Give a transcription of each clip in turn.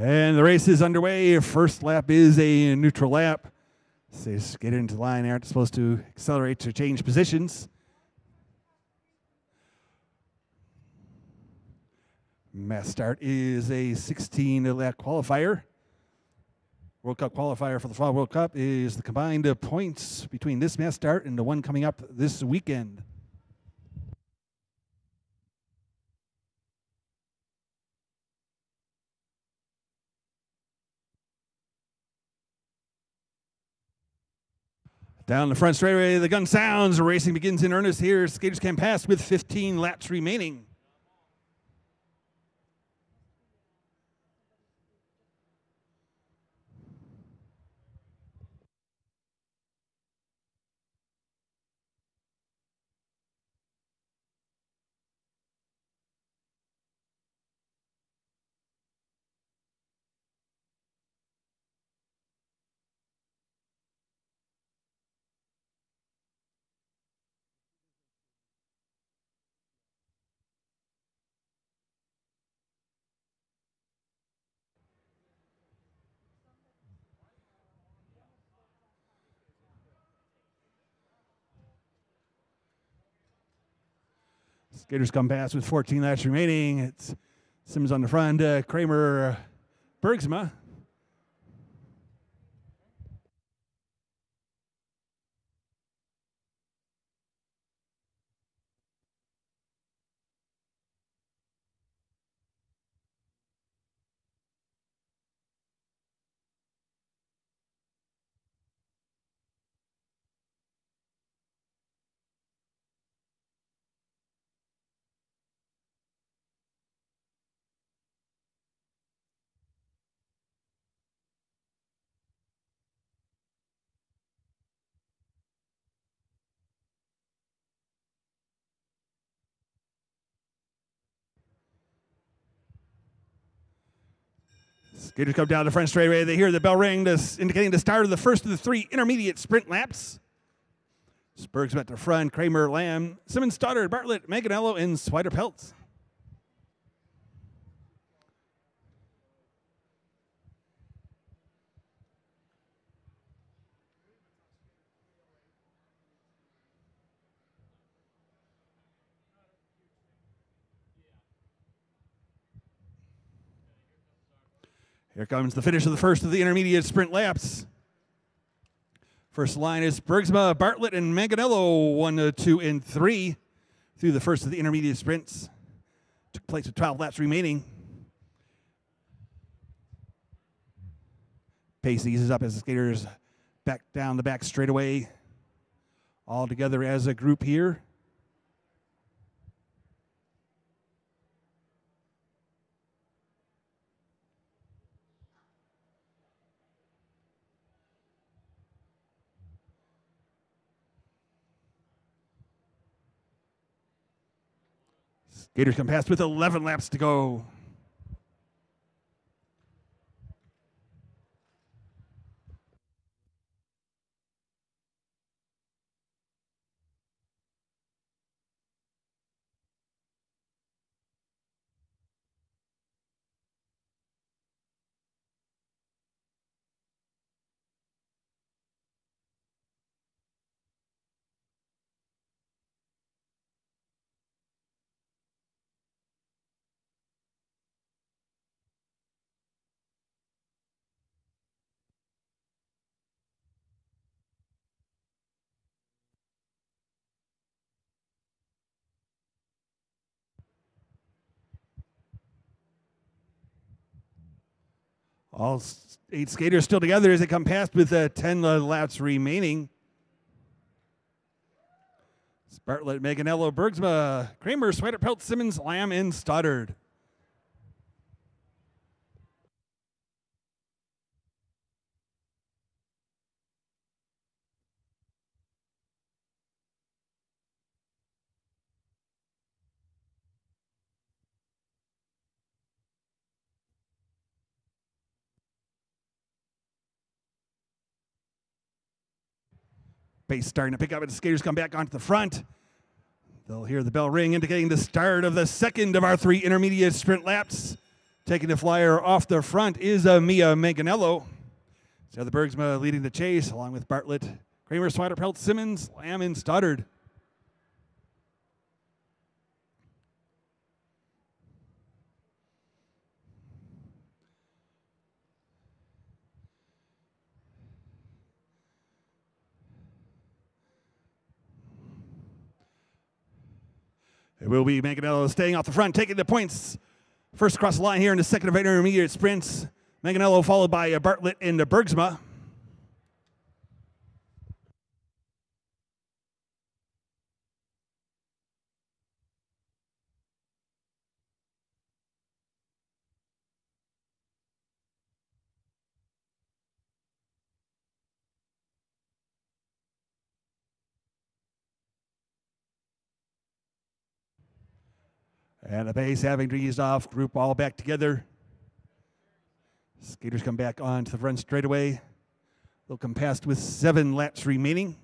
And the race is underway. First lap is a neutral lap. So get into the line. They aren't supposed to accelerate to change positions. Mass start is a 16-lap qualifier. World Cup qualifier for the Fall World Cup is the combined points between this mass start and the one coming up this weekend. Down the front straightaway, the gun sounds. Racing begins in earnest here. Skaters can pass with 15 laps remaining. Skaters come past with 14 laps remaining. It's Simmons on the front, Kramer, Bergsma. Skaters come down the front straightaway. They hear the bell ring, indicating the start of the first of the 3 intermediate sprint laps. Bergsma at the front, Kramer, Lamb, Simmons, Stoddard, Bartlett, Manganello, and Swider-Peltz. Here comes the finish of the first of the intermediate sprint laps. First line is Bergsma, Bartlett, and Manganello, 1, 2, and 3 through the first of the intermediate sprints. Took place with 12 laps remaining. Pace eases up as the skaters back down the back straightaway, all together as a group here. Skaters come past with 11 laps to go. All 8 skaters still together as they come past with 10 laps remaining. Bartlett, Manganello, Bergsma, Kramer, Swider-Peltz, Simmons, Lamb, and Stoddard. Pace starting to pick up as the skaters come back onto the front. They'll hear the bell ring indicating the start of the second of our 3 intermediate sprint laps. Taking the flyer off the front is Mia Manganello. So the Bergsma leading the chase, along with Bartlett, Kramer, Swiderpelt, Simmons, Lamb, and Stoddard. It will be Manganello staying off the front, taking the points. First across the line here in the second of intermediate sprints. Manganello followed by Bartlett and Bergsma. And the base having eased off, group all back together. Skaters come back onto the front straightaway. They'll come past with 7 laps remaining.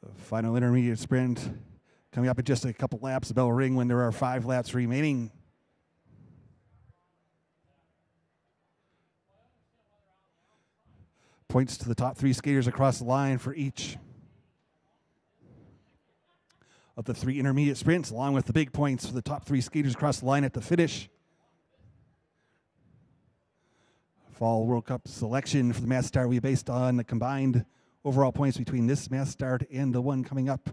The final intermediate sprint coming up in just a couple laps. The bell will ring when there are 5 laps remaining. Points to the top 3 skaters across the line for each of the 3 intermediate sprints, along with the big points for the top 3 skaters across the line at the finish. Fall World Cup selection for the mass start will be based on the combined overall points between this mass start and the one coming up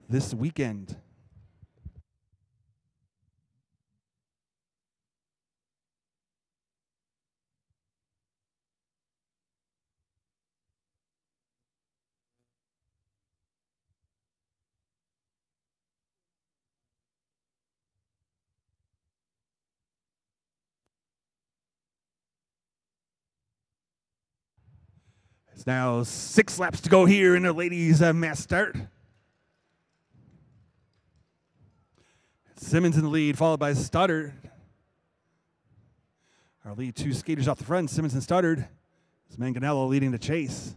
this weekend. It's now 6 laps to go here in the ladies' mass start. Simmons in the lead, followed by Stoddard. Our lead 2 skaters off the front, Simmons and Stoddard. It's Manganello leading the chase.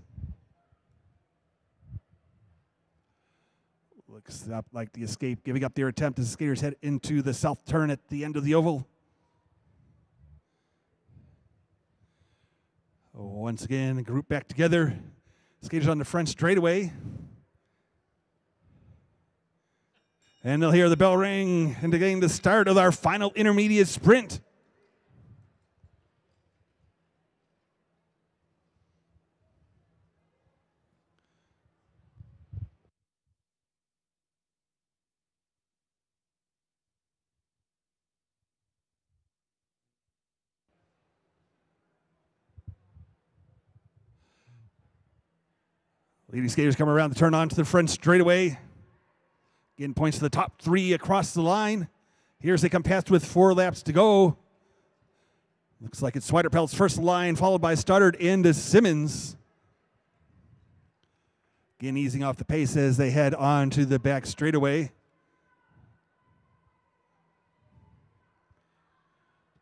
Looks up like the escape, giving up their attempt as the skaters head into the south turn at the end of the oval. Once again, the group back together. Skaters on the front straightaway. And they'll hear the bell ring, indicating the start of our final intermediate sprint. Leading skaters come around the turn onto the front straightaway. Again, points to the top 3 across the line. Here as they come past with 4 laps to go. Looks like it's Swiderpelt's first line, followed by Stoddard and Simmons. Again, easing off the pace as they head on to the back straightaway.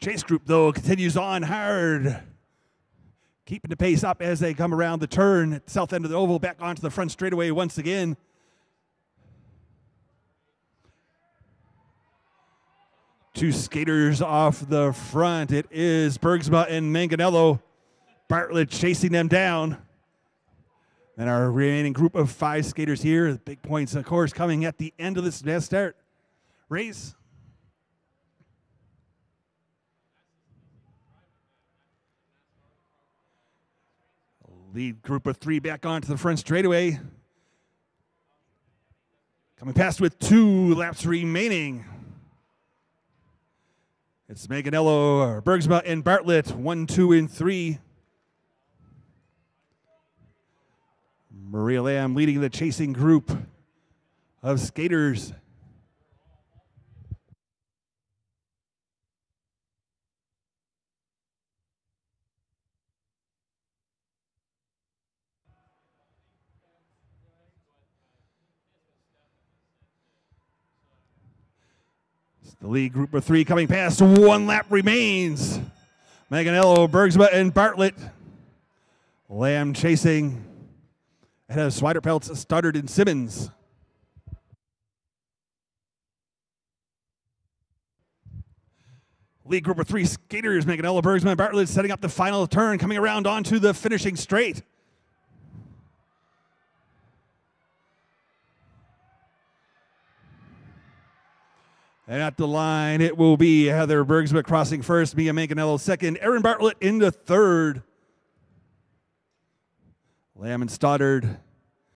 Chase group, though, continues on hard. Keeping the pace up as they come around the turn at the south end of the oval, back onto the front straightaway once again. Two skaters off the front. It is Bergsma and Manganello. Bartlett chasing them down. And our remaining group of 5 skaters here. The big points, of course, coming at the end of this mass start race. Lead group of 3 back onto the front straightaway. Coming past with 2 laps remaining. It's Manganello, Bergsma, and Bartlett, 1, 2, and 3. Maria Lamb leading the chasing group of skaters. The lead group of 3 coming past. 1 lap remains. Manganello, Bergsma, and Bartlett. Lamb chasing. Ahead of Swiderpeltz, Stoddard, and Simmons. Lead group of 3 skaters, Manganello, Bergsma, Bartlett setting up the final turn, coming around onto the finishing straight. And at the line, it will be Heather Bergsma crossing first, Mia Manganello second, Erin Bartlett into third. Lamb and Stoddard